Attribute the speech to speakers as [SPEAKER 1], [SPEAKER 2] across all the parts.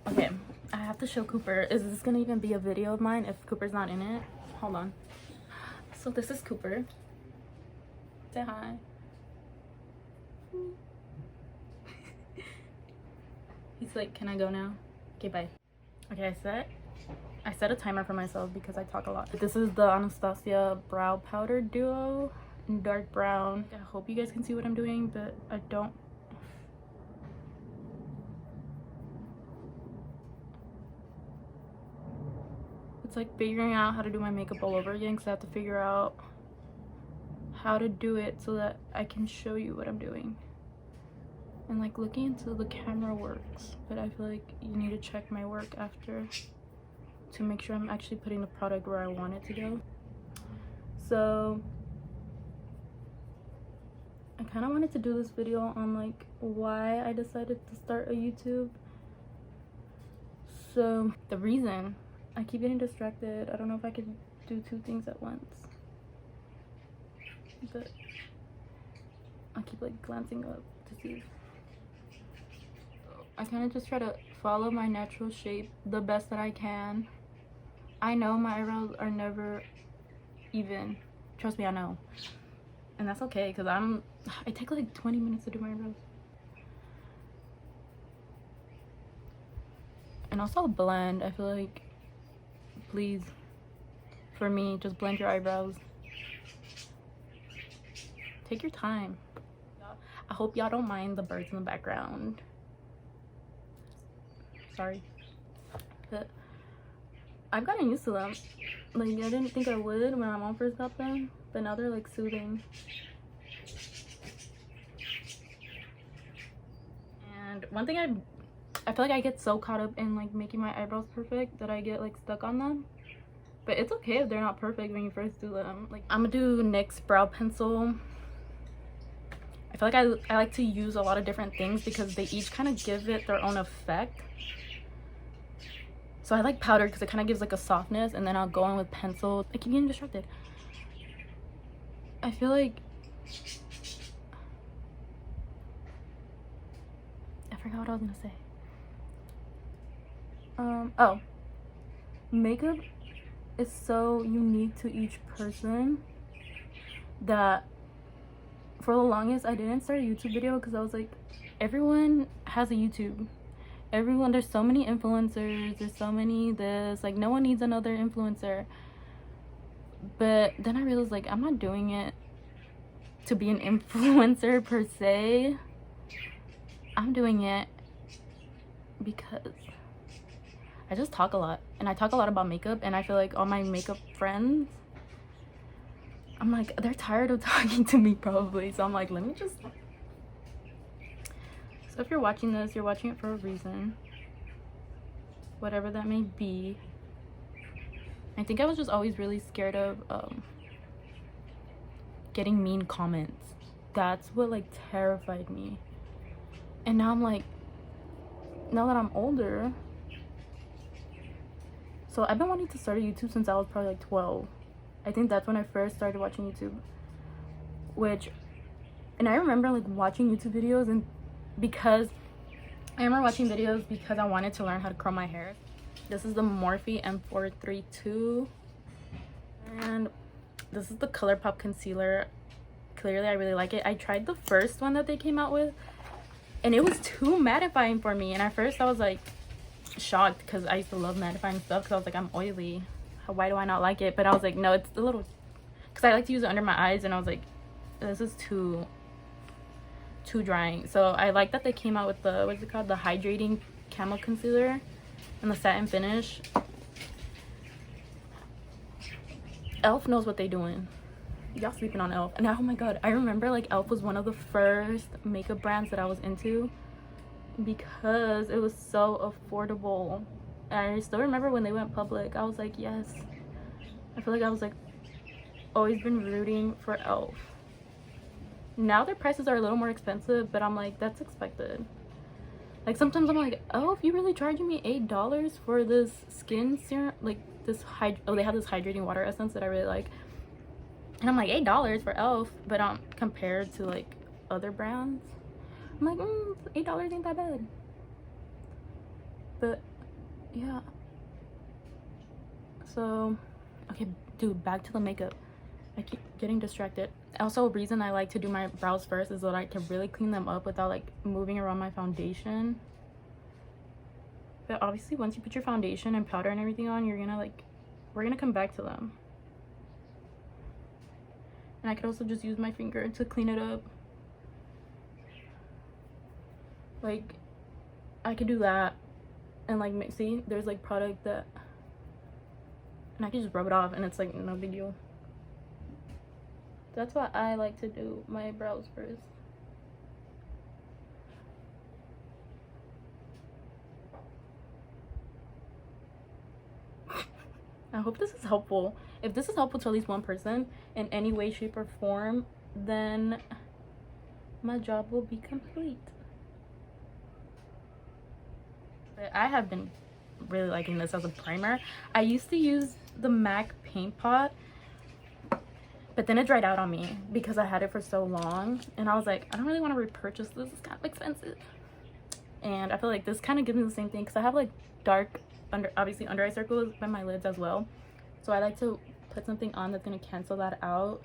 [SPEAKER 1] Okay, I have to show Cooper. Is this gonna even be a video of mine if Cooper's not in it? Hold on. So this is Cooper. Say hi. He's like, can I go now? Okay, bye. Okay, I set a timer for myself because I talk a lot. This is the Anastasia brow powder duo in dark brown. I hope you guys can see what I'm doing, but I don't. It's like figuring out how to do my makeup all over again because I have to figure out how to do it so that I can show you what I'm doing. And like looking into the camera works, but I feel like you need to check my work after to make sure I'm actually putting the product where I want it to go. So I kind of wanted to do this video on like why I decided to start a YouTube. So the reason, I keep getting distracted. I don't know if I could do two things at once, but I keep like glancing up to see. I kind of just try to follow my natural shape the best that I can. I know my eyebrows are never even. Trust me, I know. And that's okay because I take like 20 minutes to do my eyebrows. And also blend. I feel like, please, for me, just blend your eyebrows. Take your time. I hope y'all don't mind the birds in the background. Sorry, but I've gotten used to them. Like, I didn't think I would when my mom first got them, but now they're like soothing. And one thing I feel like I get so caught up in like making my eyebrows perfect that I get like stuck on them, but it's okay if they're not perfect when you first do them. Like, I'm gonna do NYX brow pencil. I feel like I like to use a lot of different things because they each kind of give it their own effect. So I like powder because it kind of gives like a softness, and then I'll go in with pencil. I keep getting distracted. I feel like I forgot what I was gonna say. Oh, makeup is so unique to each person that for the longest I didn't start a YouTube video because I was like, everyone has a YouTube. Everyone, there's so many influencers, there's so many this, like no one needs another influencer. But then I realized like I'm not doing it to be an influencer per se. I'm doing it because I just talk a lot, and I talk a lot about makeup, and I feel like all my makeup friends, I'm like, they're tired of talking to me probably, so I'm like, let me just. So if you're watching this, you're watching it for a reason, whatever that may be. I think I was just always really scared of getting mean comments. That's what like terrified me. And now I'm like, now that I'm older, so I've been wanting to start a YouTube since I was probably like 12. I think that's when I first started watching YouTube, and I remember like watching YouTube videos, and because I remember watching videos because I wanted to learn how to curl my hair. This is the Morphe M432, and this is the ColourPop concealer. Clearly I really like it. I tried the first one that they came out with, and it was too mattifying for me, and at first I was like shocked because I used to love mattifying stuff because I was like, I'm oily, why do I not like it? But I was like, no, it's a little, because I like to use it under my eyes, and I was like, this is too drying. So I like that they came out with the, what's it called, the Hydrating Camo concealer and the satin finish. Elf knows what they doing. Y'all sleeping on Elf. And oh my god, I remember like Elf was one of the first makeup brands that I was into because it was so affordable. And I still remember when they went public, I was like, yes. I feel like I was like always been rooting for Elf. Now their prices are a little more expensive, but I'm like, that's expected. Like sometimes I'm like, oh, if you really charging me $8 for this skin serum, like this they have this hydrating water essence that I really like, and I'm like, $8 for Elf, but compared to like other brands, I'm like, $8 ain't that bad. But yeah. So, okay, dude, back to the makeup. I keep getting distracted. Also, a reason I like to do my brows first is that I can really clean them up without like moving around my foundation. But obviously, once you put your foundation and powder and everything on, you're gonna like, we're gonna come back to them. And I could also just use my finger to clean it up. Like, I could do that. And like, see, there's like product that, and I can just rub it off and it's like no big deal. That's why I like to do my brows first. I hope this is helpful. If this is helpful to at least one person in any way, shape, or form, then my job will be complete. But I have been really liking this as a primer. I used to use the MAC paint pot, but then it dried out on me because I had it for so long. And I was like, I don't really want to repurchase this. It's kind of expensive. And I feel like this kind of gives me the same thing because I have like dark, obviously under eye circles by my lids as well. So I like to put something on that's going to cancel that out.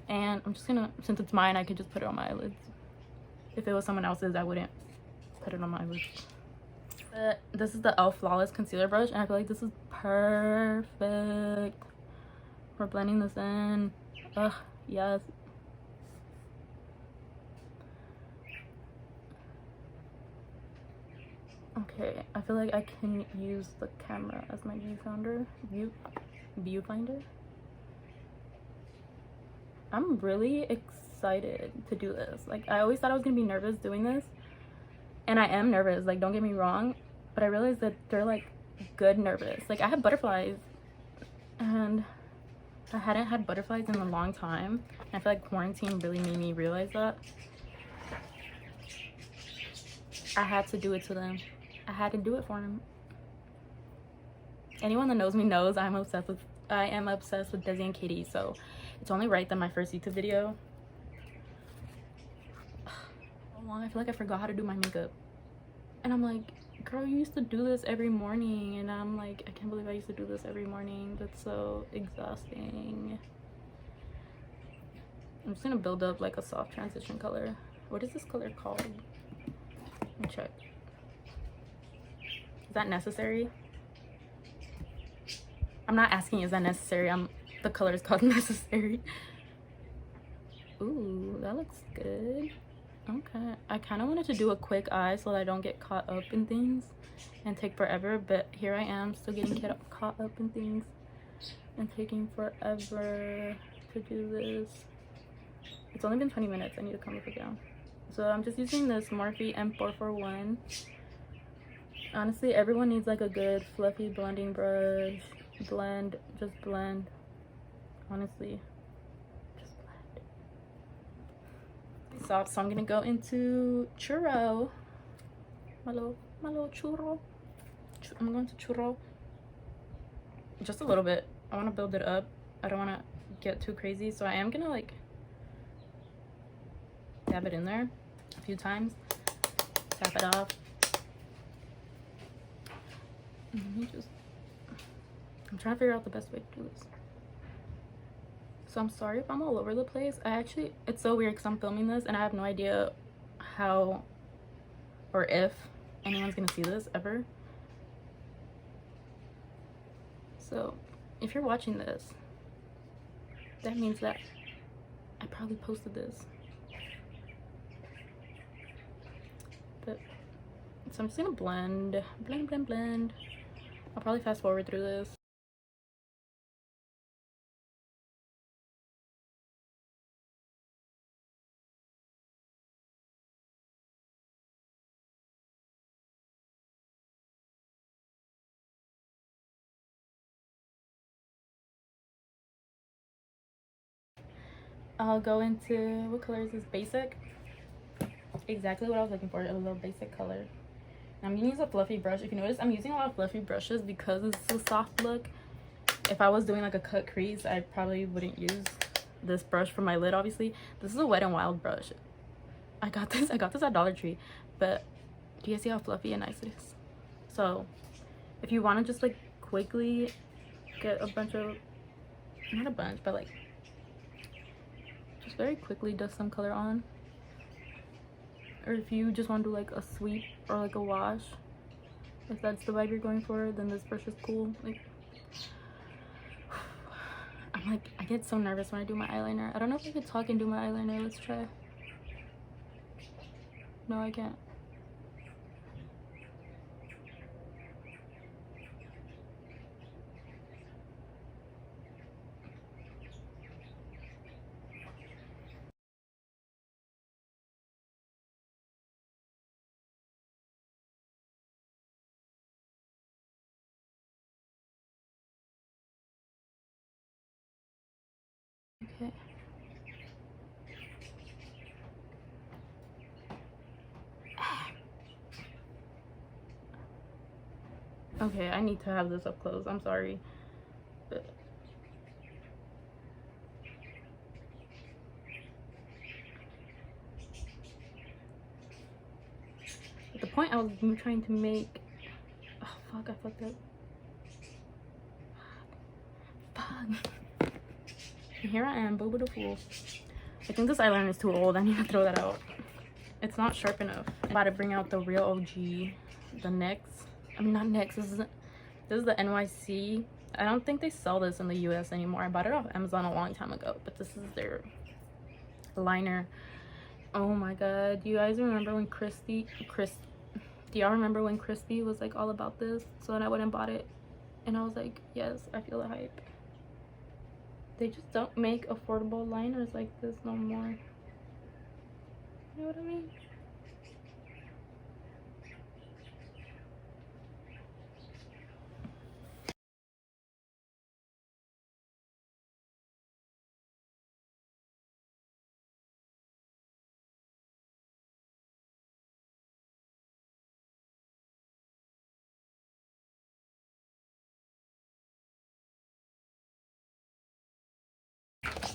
[SPEAKER 1] And I'm just going to, since it's mine, I could just put it on my eyelids. If it was someone else's, I wouldn't put it on my eyelids. This is the e.l.f. Flawless Concealer Brush, and I feel like this is perfect for blending this in. Ugh, yes. Okay, I feel like I can use the camera as my viewfinder. I'm really excited to do this. Like, I always thought I was gonna be nervous doing this, and I am nervous, like, don't get me wrong, but I realized that they're like good nervous. Like, I have butterflies and I hadn't had butterflies in a long time, and I feel like quarantine really made me realize that. I had to do it to them. I had to do it for them. Anyone that knows me knows I am obsessed with Desi and Katy, so it's only right that my first YouTube video. So long, I feel like I forgot how to do my makeup. And I'm like, girl, you used to do this every morning. And I'm like, I can't believe I used to do this every morning. That's so exhausting. I'm just gonna build up like a soft transition color. What is this color called? Let me check. Is that necessary? I'm not asking, is that necessary? The color is called Necessary. Ooh, that looks good. Okay, I kind of wanted to do a quick eye so that I don't get caught up in things and take forever, but here I am still getting caught up in things and taking forever to do this. It's only been 20 minutes. I need to calm it down. So I'm just using this Morphe M441. Honestly, everyone needs like a good fluffy blending brush. Blend, just blend. Honestly, just blend. So I'm gonna go into churro. My little churro. I'm going to churro. Just a little bit. I want to build it up. I don't want to get too crazy, so I am gonna like dab it in there a few times. Tap it off. I'm trying to figure out the best way to do this. So I'm sorry if I'm all over the place. It's so weird because I'm filming this and I have no idea how or if anyone's gonna see this ever. So if you're watching this, that means that I probably posted this. But so I'm just gonna blend. I'll probably fast forward through this. I'll go into, what color is this? Basic. Exactly what I was looking for, a little basic color. I'm gonna use a fluffy brush. If you notice, I'm using a lot of fluffy brushes because it's a soft look. If I was doing like a cut crease, I probably wouldn't use this brush for my lid, obviously. This is a Wet n Wild brush. I got this at Dollar Tree, but do you guys see how fluffy and nice it is? So if you want to just like quickly get a bunch of, not a bunch, but like just very quickly dust some color on, or if you just want to do like a sweep or like a wash, if that's the vibe you're going for, then this brush is cool. Like, I'm like, I get so nervous when I do my eyeliner. I don't know if I can talk and do my eyeliner. Let's try. No, I can't. Okay. Okay, I need to have this up close. I'm sorry. But the point I was trying to make, oh fuck, I fucked up. Fuck. And here I am, Boba the Fool. I think this eyeliner is too old. I need to throw that out. It's not sharp enough. I'm about to bring out the real OG, the N.Y.C. I mean, not N.Y.C. This is the N.Y.C. I don't think they sell this in the US anymore. I bought it off Amazon a long time ago, but this is their liner. Oh my god. Do you guys remember when do y'all remember when Crispy was like all about this? So then I went and bought it and I was like, yes, I feel the hype. They just don't make affordable liners like this no more. You know what I mean?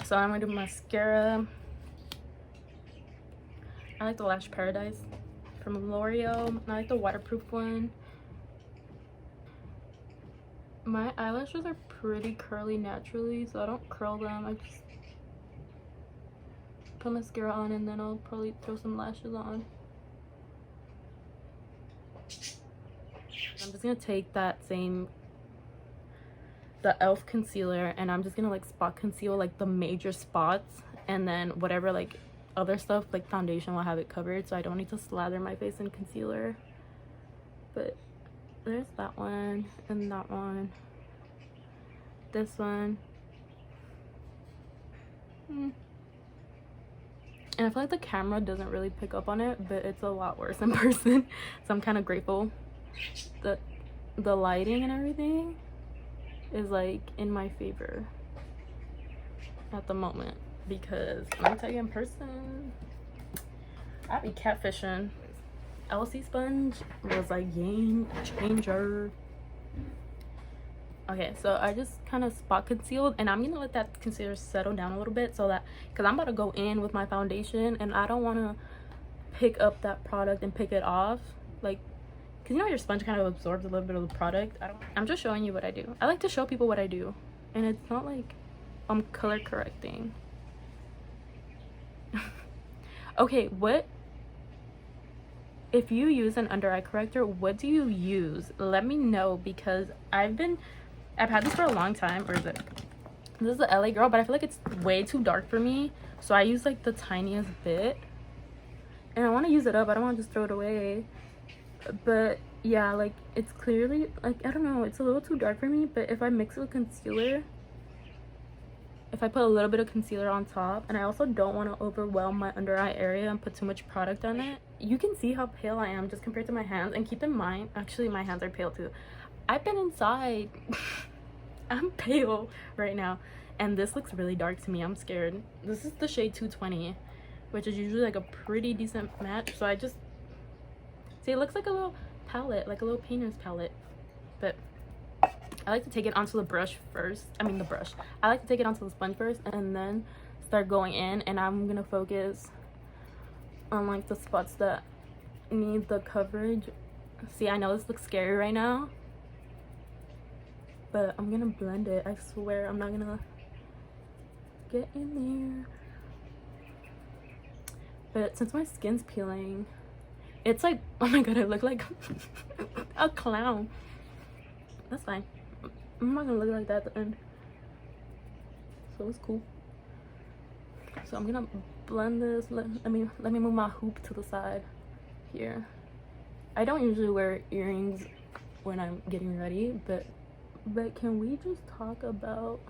[SPEAKER 1] So I'm gonna do mascara. I like the Lash Paradise from L'Oreal. I like the waterproof one. My eyelashes are pretty curly naturally, so I don't curl them. I just put mascara on and then I'll probably throw some lashes on. I'm just gonna take that same, the e.l.f. concealer, and I'm just gonna like spot conceal like the major spots, and then whatever like other stuff like foundation will have it covered, so I don't need to slather my face in concealer. But there's that one and that one, this one, and I feel like the camera doesn't really pick up on it, but it's a lot worse in person. So I'm kind of grateful that the lighting and everything is like in my favor at the moment, because let me tell you, in person I'd be catfishing. Elcie sponge was like game changer. Okay, so I just kind of spot concealed, and I'm gonna let that concealer settle down a little bit, so that, because I'm about to go in with my foundation and I don't want to pick up that product and pick it off, like, because you know your sponge kind of absorbs a little bit of the product. I'm just showing you what I do. I like to show people what I do, and it's not like I'm color correcting. Okay, what if you use an under eye corrector, what do you use? Let me know, because I've had this for a long time. Or is it, this is the LA Girl, but I feel like it's way too dark for me, so I use like the tiniest bit, and I want to use it up. I don't want to just throw it away. But yeah, like it's clearly like, I don't know, it's a little too dark for me. But if I mix it with concealer, if I put a little bit of concealer on top, and I also don't want to overwhelm my under eye area and put too much product on it, you can see how pale I am just compared to my hands. And keep in mind, actually my hands are pale too. I've been inside. I'm pale right now, and this looks really dark to me. I'm scared. This is the shade 220, which is usually like a pretty decent match. So I just see, it looks like a little palette, like a little painter's palette. But I like to take it onto the brush first. I like to take it onto the sponge first and then start going in, and I'm gonna focus on like the spots that need the coverage. See, I know this looks scary right now, but I'm gonna blend it. I swear I'm not gonna get in there. But since my skin's peeling, it's like, oh my god, I look like a clown. That's fine. I'm not gonna look like that at the end. So it's cool. So I'm gonna blend this. Let me move my hoop to the side here. I don't usually wear earrings when I'm getting ready, but can we just talk about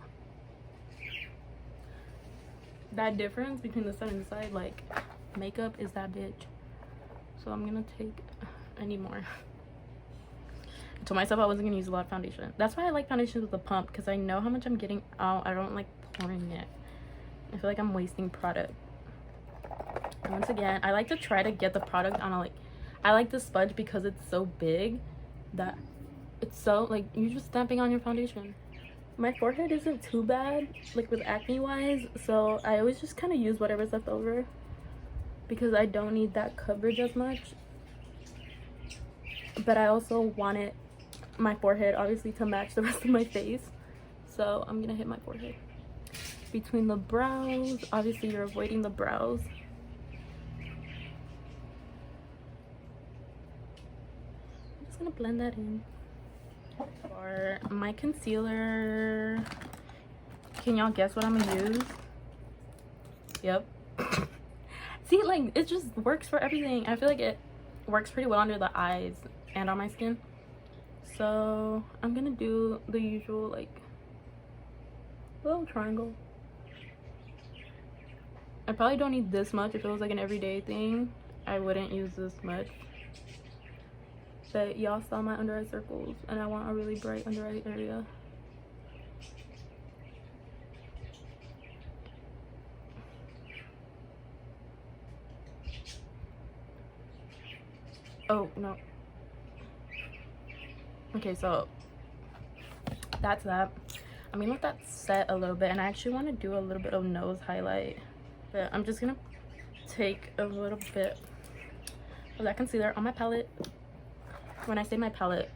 [SPEAKER 1] that difference between the side and the side? Like, makeup is that bitch. So I'm gonna take, I need more. I told myself I wasn't gonna use a lot of foundation. That's why I like foundation with a pump, because I know how much I'm getting out. I don't like pouring it. I feel like I'm wasting product. And once again, I like to try to get the product on a, like, I like the sponge because it's so big that it's so, like, you're just stamping on your foundation. My forehead isn't too bad, like, with acne wise, so I always just kind of use whatever's left over because I don't need that coverage as much. But I also want it, my forehead, obviously, to match the rest of my face. So I'm gonna hit my forehead. Between the brows, obviously you're avoiding the brows. I'm just gonna blend that in. For my concealer, can y'all guess what I'm gonna use? Yep. See, like, it just works for everything. I feel like it works pretty well under the eyes and on my skin. So I'm gonna do the usual, like, little triangle. I probably don't need this much. If it was like an everyday thing, I wouldn't use this much. But y'all saw my under eye circles, and I want a really bright under eye area. Oh, no. Okay, so that's that. I'm gonna let that set a little bit, and I actually want to do a little bit of nose highlight. But I'm just gonna take a little bit of that concealer on my palette. When I say my palette,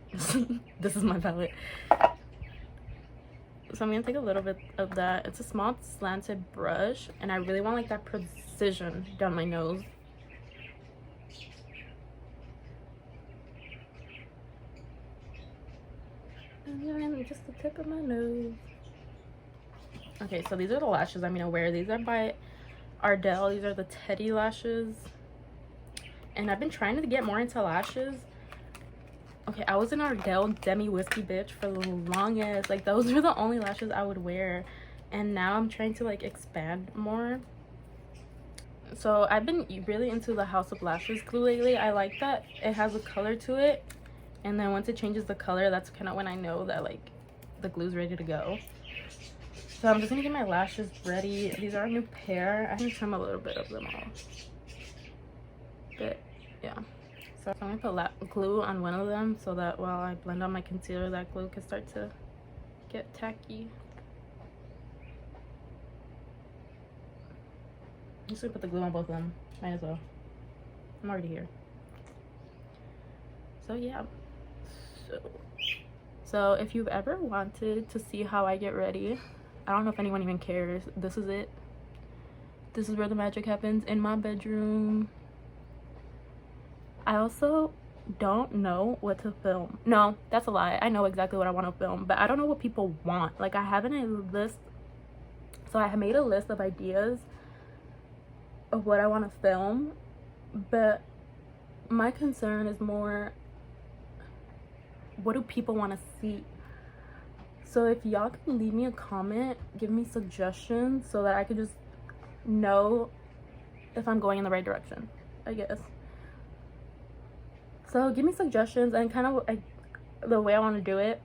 [SPEAKER 1] this is my palette. So I'm gonna take a little bit of that. It's a small slanted brush, and I really want, like, that precision down my nose. And then just the tip of my nose. Okay, so these are the lashes I'm gonna wear. These are by Ardell. These are the Teddy lashes. And I've been trying to get more into lashes. Okay, I was an Ardell demi whiskey bitch for the longest. Like, those were the only lashes I would wear. And now I'm trying to, like, expand more. So I've been really into the House of Lashes glue lately. I like that it has a color to it. And then once it changes the color, that's kind of when I know that, like, the glue's ready to go. So I'm just gonna get my lashes ready. These are a new pair. I can trim a little bit of them off. But yeah. So I'm gonna put glue on one of them so that while I blend on my concealer, that glue can start to get tacky. I'm just gonna put the glue on both of them. Might as well. I'm already here. So yeah. So if you've ever wanted to see how I get ready, I don't know if anyone even cares. This is it. This is where the magic happens, in my bedroom. I also don't know what to film. No, that's a lie. I know exactly what I want to film, but I don't know what people want. Like, I have a list. So I have made a list of ideas of what I want to film, but my concern is more, what do people want to see? So if y'all can leave me a comment, give me suggestions so that I could just know if I'm going in the right direction, I guess. So give me suggestions, and kind of the way I want to do it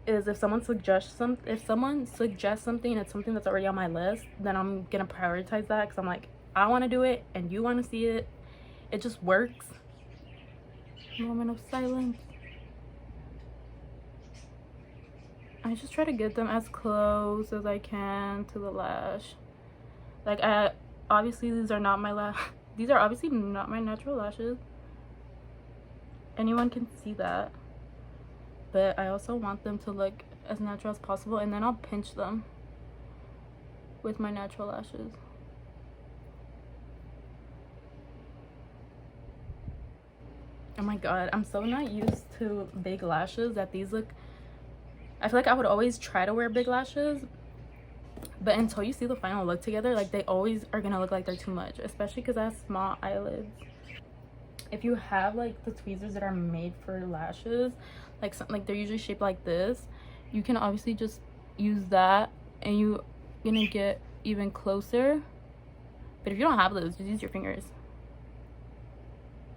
[SPEAKER 1] is if someone suggests something and it's something that's already on my list, then I'm gonna prioritize that, because I'm like, I want to do it and you want to see it. It just works. Moment of silence. I just try to get them as close as I can to the lash. Like, obviously these are not my these are obviously not my natural lashes. Anyone can see that. but I also want them to look as natural as possible, and then I'll pinch them with my natural lashes. Oh my god, I'm so not used to big lashes that these look. I feel like I would always try to wear big lashes, but until you see the final look together, like, they always are gonna look like they're too much, especially because I have small eyelids. If you have like the tweezers that are made for lashes, like they're usually shaped like this, you can obviously just use that and you're gonna get even closer. But if you don't have those, just use your fingers.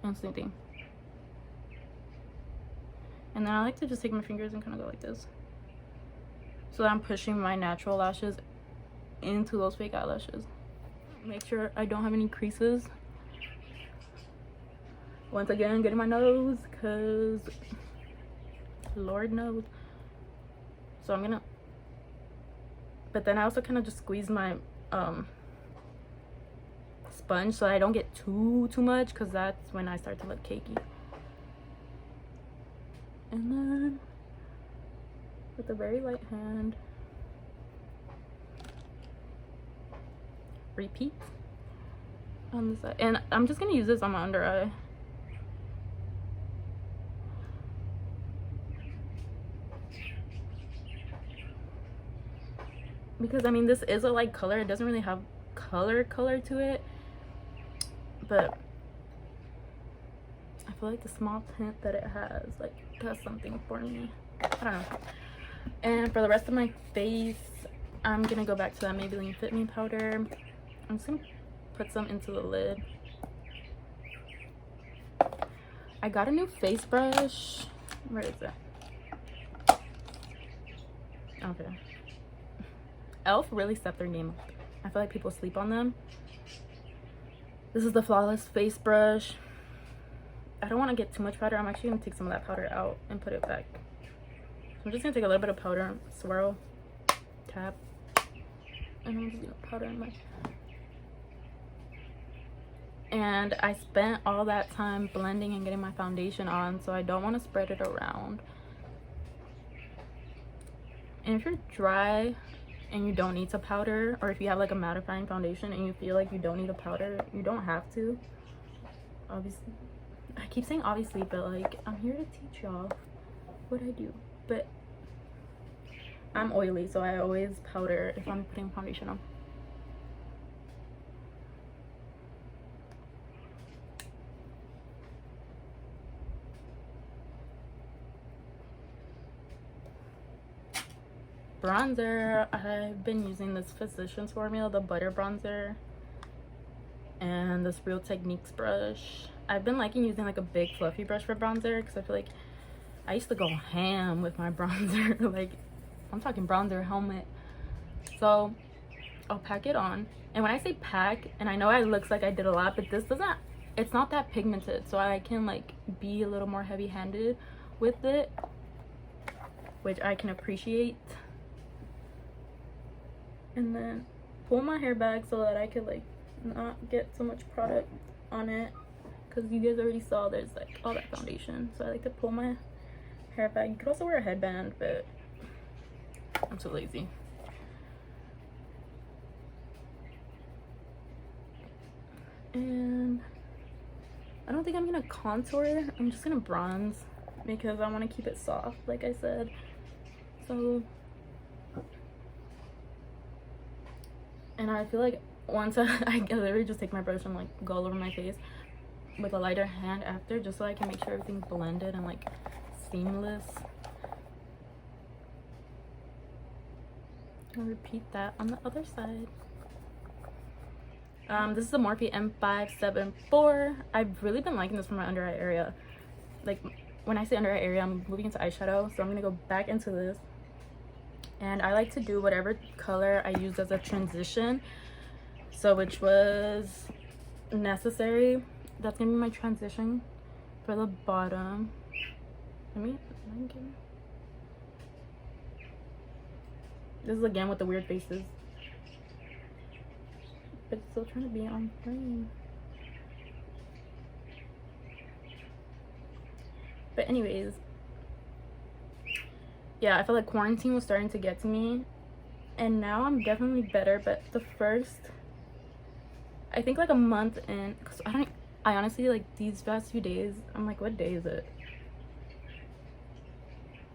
[SPEAKER 1] And same thing. And then I like to just take my fingers and kind of go like this, so that I'm pushing my natural lashes into those fake eyelashes. Make sure I don't have any creases. Once again, getting my nose, because Lord knows. So I'm gonna, but then I also kind of just squeeze my sponge so I don't get too much, because that's when I start to look cakey. And then with a very light hand, repeat on the side. And I'm just gonna use this on my under eye. Because I mean, this is a light color, it doesn't really have color to it, but I feel like the small tint that it has, like, does something for me. I don't know. And for the rest of my face, I'm gonna go back to that Maybelline Fit Me powder. I'm just gonna put some into the lid. I got a new face brush. Where is it? Okay. Elf really stepped their game up. I feel like people sleep on them. This is the Flawless face brush. I don't want to get too much powder. I'm actually going to take some of that powder out and put it back. So I'm just going to take a little bit of powder, swirl, tap, and I'm just going to powder in my... And I spent all that time blending and getting my foundation on, so I don't want to spread it around. And if you're dry and you don't need to powder, or if you have like a mattifying foundation and you feel like you don't need a powder, you don't have to. Obviously, I keep saying obviously, but like, I'm here to teach y'all what I do. But I'm oily, so I always powder if I'm putting foundation on. Bronzer, I've been using this Physicians formula, the butter bronzer, and this Real Techniques brush. I've been liking using like a big fluffy brush for bronzer, because I feel like I used to go ham with my bronzer. Like, I'm talking bronzer helmet. So I'll pack it on, and when I say pack, and I know it looks like I did a lot, but this doesn't, it's not that pigmented, so I can like be a little more heavy-handed with it, which I can appreciate. And then pull my hair back so that I could like not get so much product on it, because you guys already saw there's like all that foundation. So I like to pull my hair back. You could also wear a headband, but I'm too lazy. And I don't think I'm gonna contour. I'm just gonna bronze because I want to keep it soft, like I said. So, and I feel like once I literally just take my brush and like go all over my face with a lighter hand after, just so I can make sure everything's blended and like seamless. I'll repeat that on the other side. This is the Morphe M574. I've really been liking this for my under eye area. Like, when I say under eye area, I'm moving into eyeshadow, so I'm gonna go back into this. And I like to do whatever color I used as a transition, so which was necessary. That's gonna be my transition for the bottom. This is again with the weird faces, but it's still trying to be on frame. But anyways, yeah, I feel like quarantine was starting to get to me, and now I'm definitely better. But the first, I think like a month in, because I honestly, like, these past few days, I'm like, what day is it?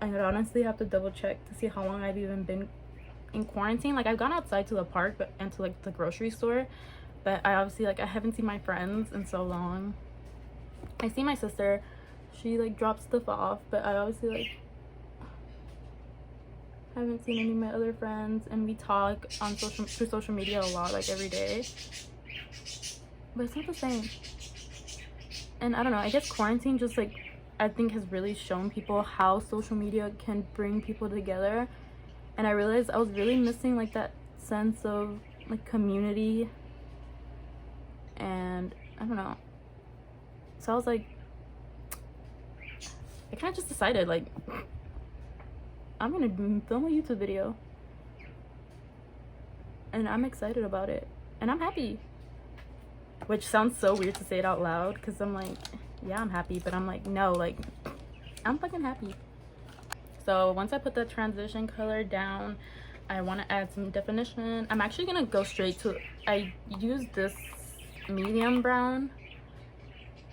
[SPEAKER 1] I would honestly have to double check to see how long I've even been in quarantine. Like, I've gone outside to the park and to like the grocery store, but I obviously, like, I haven't seen my friends in so long. I see my sister, she like drops stuff off, but I obviously like haven't seen any of my other friends, and we talk on through social media a lot, like every day, but it's not the same. And I don't know, I guess quarantine just like, I think, has really shown people how social media can bring people together. And I realized I was really missing like that sense of like community, and I don't know. So I was like, I kind of just decided, like, I'm gonna film a YouTube video, and I'm excited about it, and I'm happy. Which sounds so weird to say it out loud, because I'm like, yeah, I'm happy, but I'm like, no, like, I'm fucking happy. So once I put the transition color down, I want to add some definition. I'm actually gonna go straight to, I use this medium brown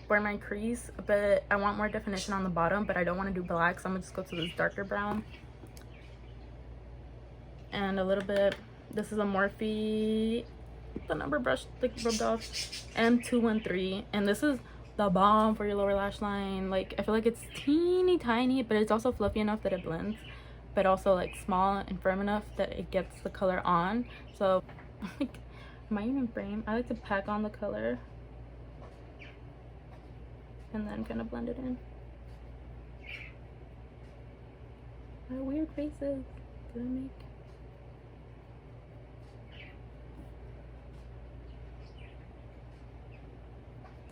[SPEAKER 1] for my crease, but I want more definition on the bottom, but I don't want to do black, so I'm gonna just go to this darker brown. And a little bit, this is a Morphe, the number brush like rubbed off, M213, and this is the bomb for your lower lash line. Like, I feel like it's teeny tiny, but it's also fluffy enough that it blends, but also like small and firm enough that it gets the color on. So like, am I even frame? I like to pack on the color and then kind of blend it in. What weird faces did I make?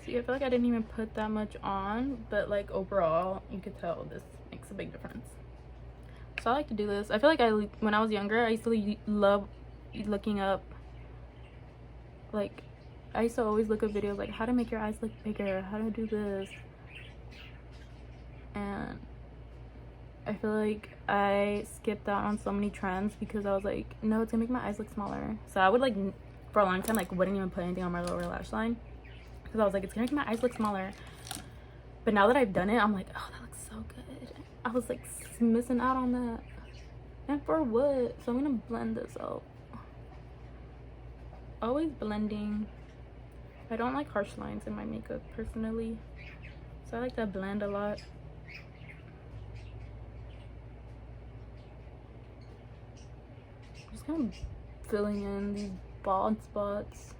[SPEAKER 1] See, I feel like I didn't even put that much on, but like overall, you could tell this makes a big difference. So I like to do this. I feel like when I was younger, I used to love looking up, like, I used to always look up videos like how to make your eyes look bigger, how to do this, and I feel like I skipped out on so many trends because I was like, no, it's gonna make my eyes look smaller. So I would like, for a long time, like, wouldn't even put anything on my lower lash line because I was like, it's gonna make my eyes look smaller. But now that I've done it, I'm like, oh, that looks so good. I was like missing out on that. And for what? So I'm gonna blend this out. Always blending. I don't like harsh lines in my makeup personally, so I like to blend a lot. Just kind of filling in these bald spots.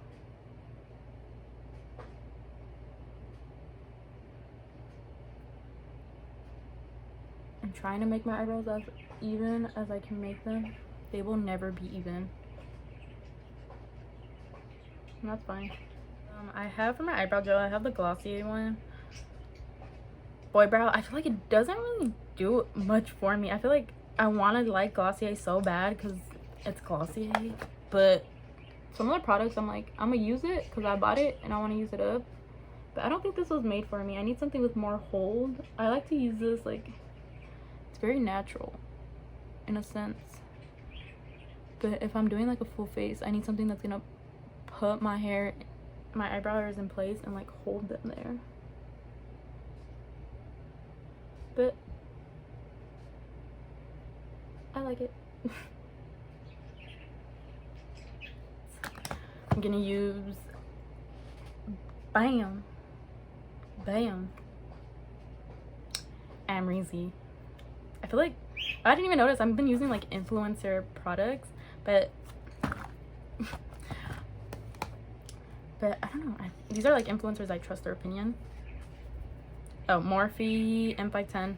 [SPEAKER 1] And trying to make my eyebrows as even as I can make them. They will never be even. And that's fine. I have for my eyebrow gel, I have the Glossier one. Boy brow, I feel like it doesn't really do much for me. I feel like I want to like Glossier so bad because it's Glossier. But some other products, I'm like, I'm gonna use it because I bought it and I want to use it up. But I don't think this was made for me. I need something with more hold. I like to use this, like, it's very natural in a sense. But if I'm doing like a full face, I need something that's gonna put my hair, my eyebrow hairs in place and like hold them there. But I like it. I'm gonna use bam Amrezy. I feel like I didn't even notice I've been using like influencer products, but I don't know, these are like influencers I trust their opinion. Oh, Morphe M510.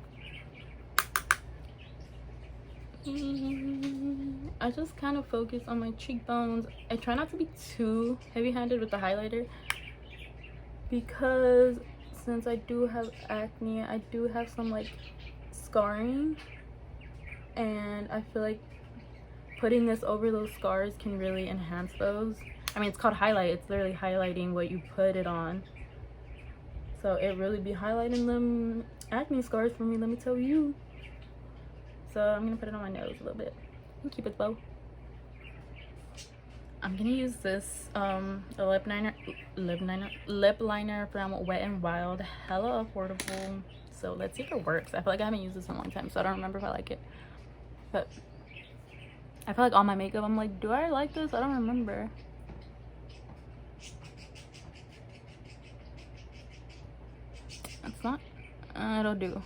[SPEAKER 1] I just kind of focus on my cheekbones. I try not to be too heavy-handed with the highlighter because since I do have acne, I do have some like scarring, and I feel like putting this over those scars can really enhance those. I mean, it's called highlight. It's literally highlighting what you put it on. So it really be highlighting them acne scars for me, let me tell you. So I'm gonna put it on my nose a little bit and keep it low. I'm gonna use this lip liner from Wet n Wild. Hella affordable. So let's see if it works. I feel like I haven't used this in a long time, so I don't remember if I like it. But I feel like all my makeup, I'm like, do I like this? I don't remember. It's not. It'll do.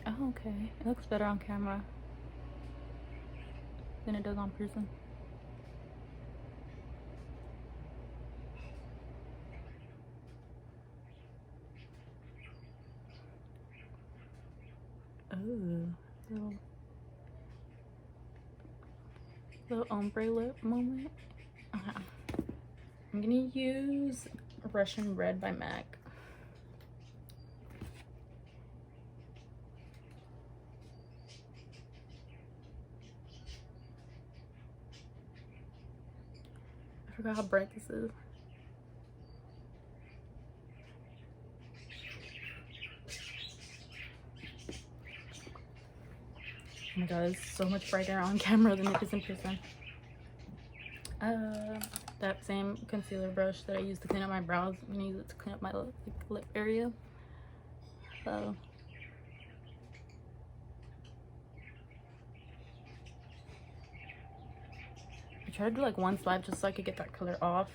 [SPEAKER 1] Oh, okay. It looks better on camera than it does on person. Oh, little ombre lip moment. I'm gonna use Russian Red by MAC. I forgot how bright this is. Oh my god, it's so much brighter on camera than it is in person. That same concealer brush that I used to clean up my brows, I'm gonna use it to clean up my lip area. So I try to do like one swipe just so I could get that color off,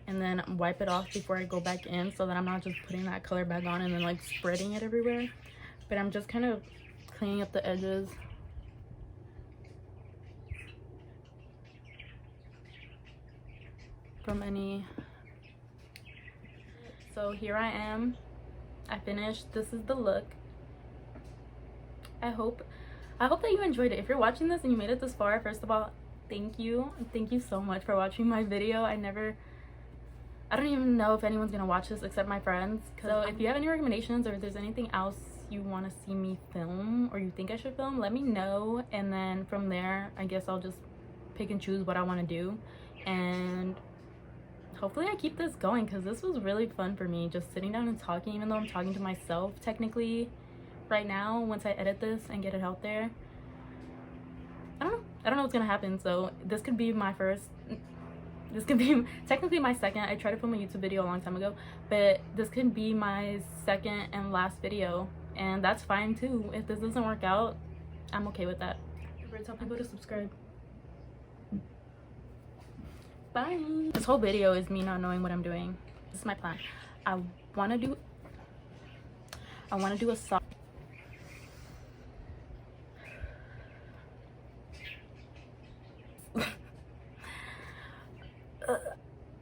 [SPEAKER 1] and then wipe it off before I go back in, so that I'm not just putting that color back on and then like spreading it everywhere. But I'm just kind of cleaning up the edges. From any. So here I am. I finished. This is the look. I hope that you enjoyed it. If you're watching this and you made it this far, first of all, thank you so much for watching my video. I don't even know if anyone's gonna watch this except my friends. So if you have any recommendations, or if there's anything else you want to see me film, or you think I should film, let me know, and then from there I guess I'll just pick and choose what I want to do. And hopefully I keep this going, because this was really fun for me, just sitting down and talking, even though I'm talking to myself technically right now. Once I edit this and get it out there, I don't know what's gonna happen. So this could be my first, this could be technically my second. I tried to film a YouTube video a long time ago, but this could be my second and last video, and that's fine too. If this doesn't work out, I'm okay with that. Tell people to subscribe. Bye. This whole video is me not knowing what I'm doing. This is my plan. I want to do a soft.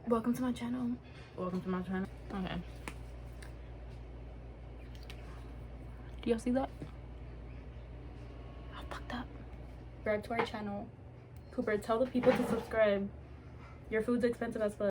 [SPEAKER 1] Welcome to my channel. Welcome to my channel. Okay. Do y'all see that? Oh, fucked up. Subscribe to our channel. Cooper, tell the people to subscribe. Your food's expensive as fuck.